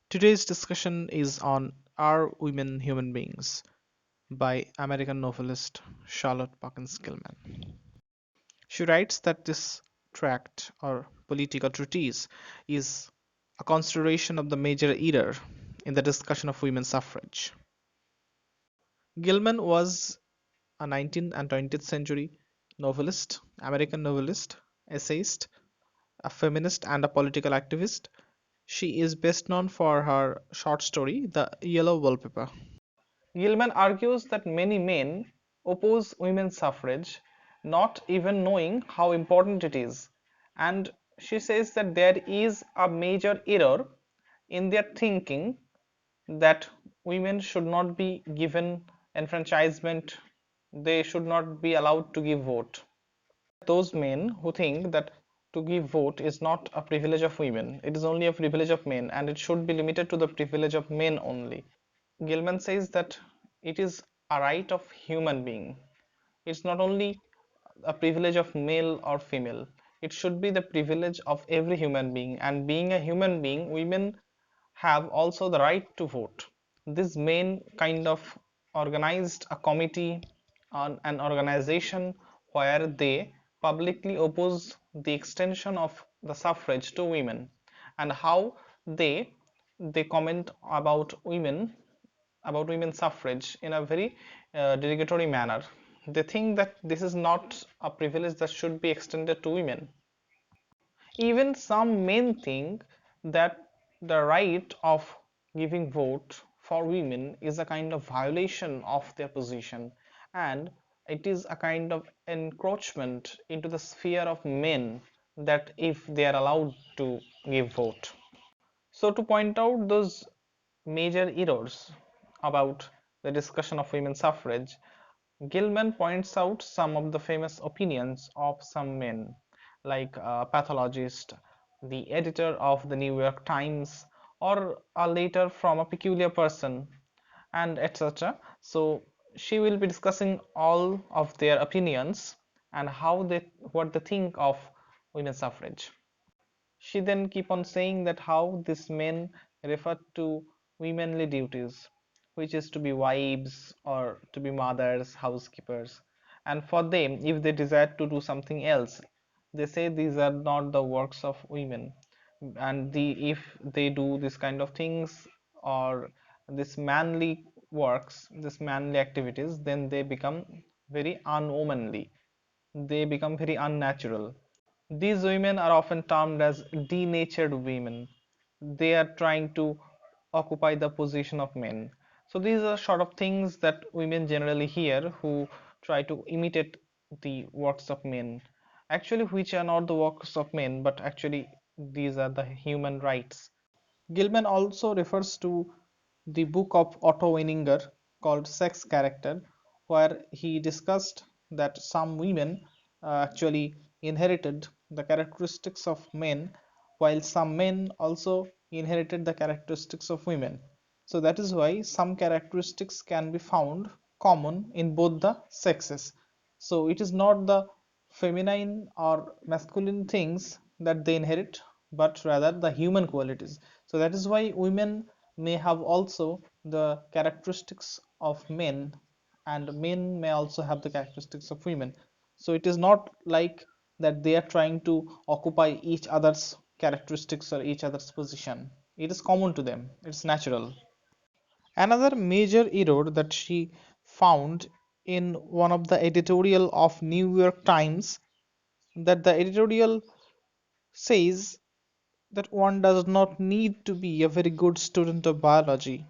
Today's discussion is on Are Women Human Beings by American novelist Charlotte Perkins Gilman. She writes that this tract or political treatise is a consideration of the major error in the discussion of women's suffrage. Gilman was a 19th and 20th century novelist, American novelist, essayist, a feminist, and a political activist. She is best known for her short story, The Yellow Wallpaper. Gilman argues that many men oppose women's suffrage, not even knowing how important it is, and she says that there is a major error in their thinking that women should not be given enfranchisement, they should not be allowed to give vote. Those men who think that to give vote is not a privilege of women, it is only a privilege of men, and it should be limited to the privilege of men only. Gilman says that it is a right of human being. It's not only a privilege of male or female. It should be the privilege of every human being. And being a human being, women have also the right to vote. This main kind of organized a committee on an organization where they publicly oppose the extension of the suffrage to women and how they comment about women's suffrage in a very derogatory manner. They think that this is not a privilege that should be extended to women. Even some men think that the right of giving vote for women is a kind of violation of their position, and it is a kind of encroachment into the sphere of men that if they are allowed to give vote. So to point out those major errors about the discussion of women's suffrage, Gilman points out some of the famous opinions of some men, like a pathologist, the editor of the New York Times, or a letter from a peculiar person, and etc. So she will be discussing all of their opinions and what they think of women's suffrage. She then keep on saying that how these men refer to womanly duties, which is to be wives or to be mothers, housekeepers, and for them, if they desire to do something else, they say these are not the works of women, and if they do this kind of things or this manly works, this manly activities, then they become very unwomanly, they become very unnatural. These women are often termed as denatured women. They are trying to occupy the position of men. So these are sort of things that women generally hear who try to imitate the works of men. Actually, which are not the works of men, but actually these are the human rights. Gilman also refers to the book of Otto Weininger called Sex Character, where he discussed that some women actually inherited the characteristics of men, while some men also inherited the characteristics of women. So that is why some characteristics can be found common in both the sexes. So it is not the feminine or masculine things that they inherit, but rather the human qualities. So that is why women may have also the characteristics of men, and men may also have the characteristics of women. So it is not like that they are trying to occupy each other's characteristics or each other's position. It is common to them, it's natural. Another major error that she found in one of the editorial of New York Times, that the editorial says that one does not need to be a very good student of biology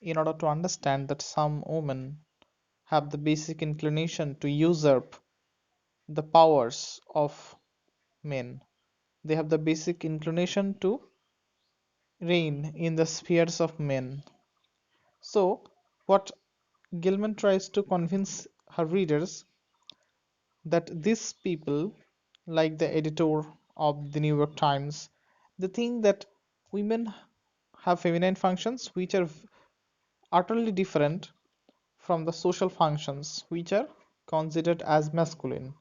in order to understand that some women have the basic inclination to usurp the powers of men. They have the basic inclination to reign in the spheres of men. So, what Gilman tries to convince her readers that these people, like the editor of the New York Times, they think that women have feminine functions which are utterly different from the social functions which are considered as masculine.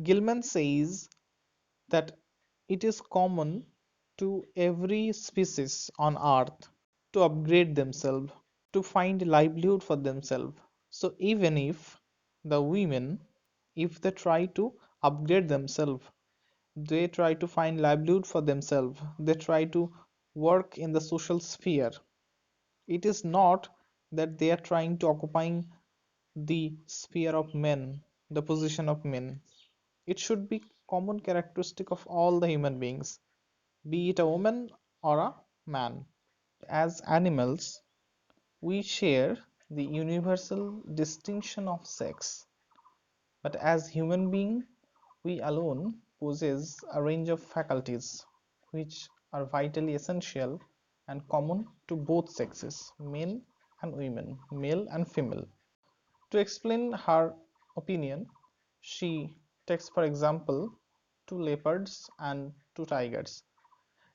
Gilman says that it is common to every species on earth to upgrade themselves, to find livelihood for themselves. So even if the women, if they try to upgrade themselves, they try to find livelihood for themselves, they try to work in the social sphere, it is not that they are trying to occupying the sphere of men, the position of men. It should be common characteristic of all the human beings, be it a woman or a man. As animals, we share the universal distinction of sex, but as human beings, we alone possess a range of faculties which are vitally essential and common to both sexes, men and women, male and female. To explain her opinion, she takes, for example, two leopards and two tigers.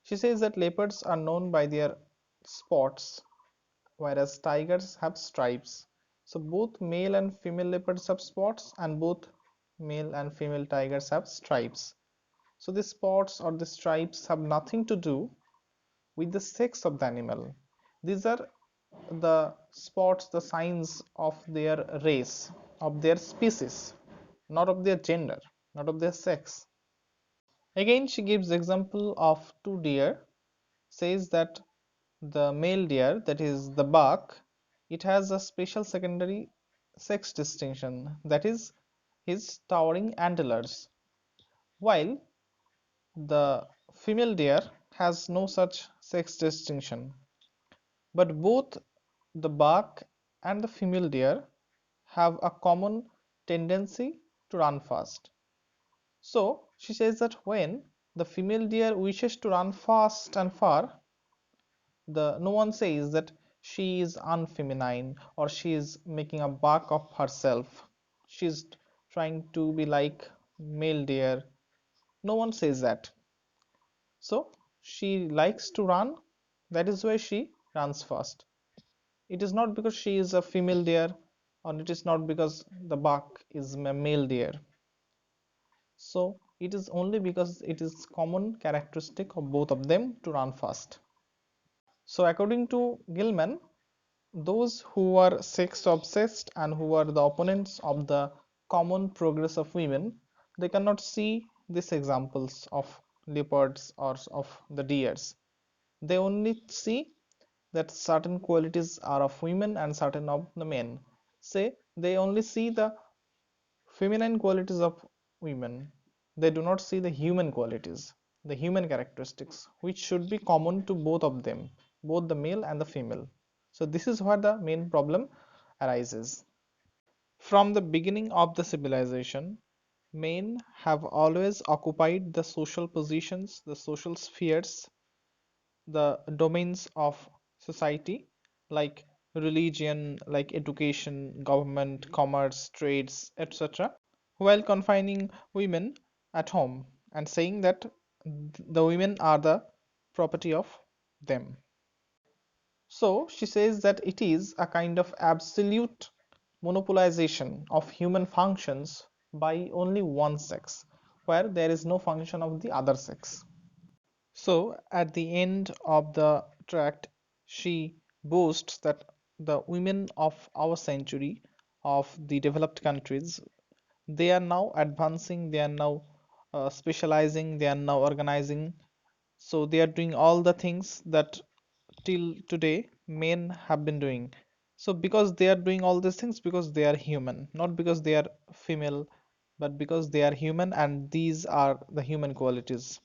She says that leopards are known by their spots, whereas tigers have stripes. So both male and female leopards have spots, and both male and female tigers have stripes. So the spots or the stripes have nothing to do with the sex of the animal. These are the spots, the signs of their race, of their species, not of their gender, not of their sex. Again, she gives example of two deer, says that the male deer, that is the buck, it has a special secondary sex distinction, that is his towering antlers, while the female deer has no such sex distinction. But both the buck and the female deer have a common tendency to run fast. So she says that when the female deer wishes to run fast and far, the no one says that she is unfeminine or she is making a buck of herself. She's trying to be like male deer. No one says that. So she likes to run. That is why she runs fast. It is not because she is a female deer, or it is not because the buck is a male deer. So it is only because it is common characteristic of both of them to run fast. So according to Gilman, those who are sex obsessed and who are the opponents of the common progress of women, they cannot see these examples of leopards or of the deers. They only see that certain qualities are of women and certain of the men. Say they only see the feminine qualities of women. They do not see the human qualities, the human characteristics, which should be common to both of them, both the male and the female. So this is where the main problem arises. From the beginning of the civilization, men have always occupied the social positions, the social spheres, the domains of society, like religion, like education, government, commerce, trades, etc., while confining women at home and saying that the women are the property of them. So she says that it is a kind of absolute monopolization of human functions by only one sex, where there is no function of the other sex. So at the end of the tract, she boasts that the women of our century, of the developed countries, they are now advancing, they are now specializing, they are now organizing. So they are doing all the things that till today men have been doing. So because they are doing all these things, because they are human, not because they are female, but because they are human and these are the human qualities.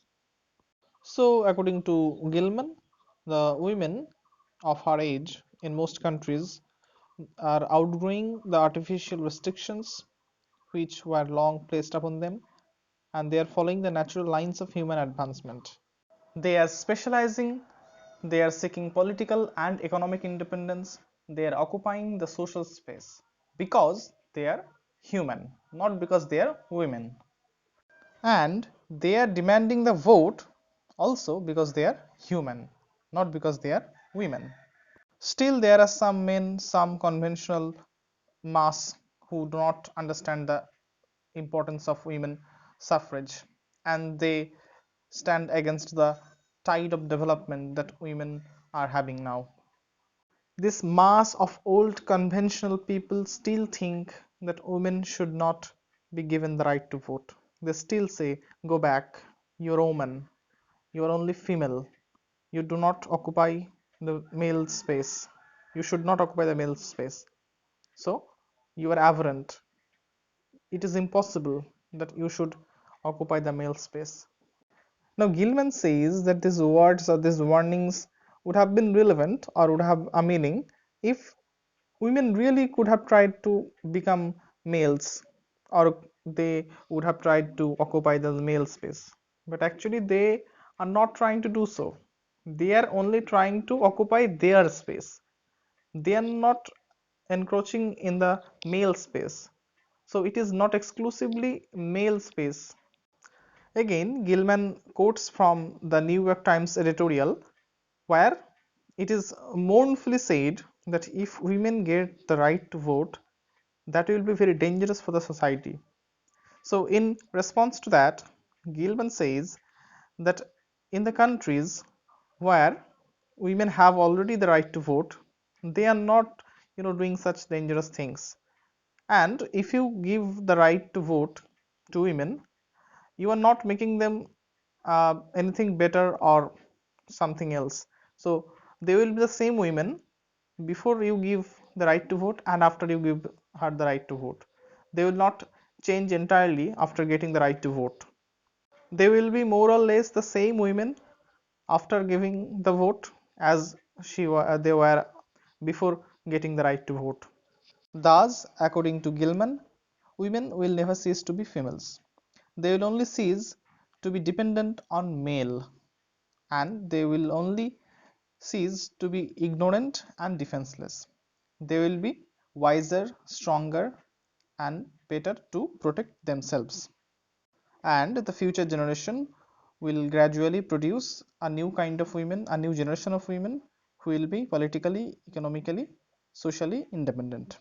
So according to Gilman, the women of her age in most countries are outgrowing the artificial restrictions which were long placed upon them, and they are following the natural lines of human advancement. They are specializing, they are seeking political and economic independence, they are occupying the social space because they are human, not because they are women. And they are demanding the vote also because they are human, not because they are women. Still, there are some men, some conventional mass who do not understand the importance of women suffrage, and they stand against the tide of development that women are having now. This mass of old conventional people still think that women should not be given the right to vote. They still say, go back, you're woman, you're only female, you do not occupy the male space, you should not occupy the male space, so you are aberrant, it is impossible that you should occupy the male space. Now, Gilman says that these words or these warnings would have been relevant or would have a meaning if women really could have tried to become males, or they would have tried to occupy the male space. But actually, they are not trying to do so. They are only trying to occupy their space. They are not encroaching in the male space. So it is not exclusively male space. Again, Gilman quotes from the New York Times editorial where it is mournfully said that if women get the right to vote, that will be very dangerous for the society. So, in response to that, Gilman says that in the countries where women have already the right to vote, they are not, doing such dangerous things. And if you give the right to vote to women, you are not making them anything better or something else. So they will be the same women before you give the right to vote and after you give her the right to vote. They will not change entirely after getting the right to vote. They will be more or less the same women after giving the vote as they were before getting the right to vote. Thus, according to Gilman, women will never cease to be females. They will only cease to be dependent on male, and they will only cease to be ignorant and defenseless. They will be wiser, stronger, and better to protect themselves. And the future generation will gradually produce a new kind of women, a new generation of women who will be politically, economically, socially independent.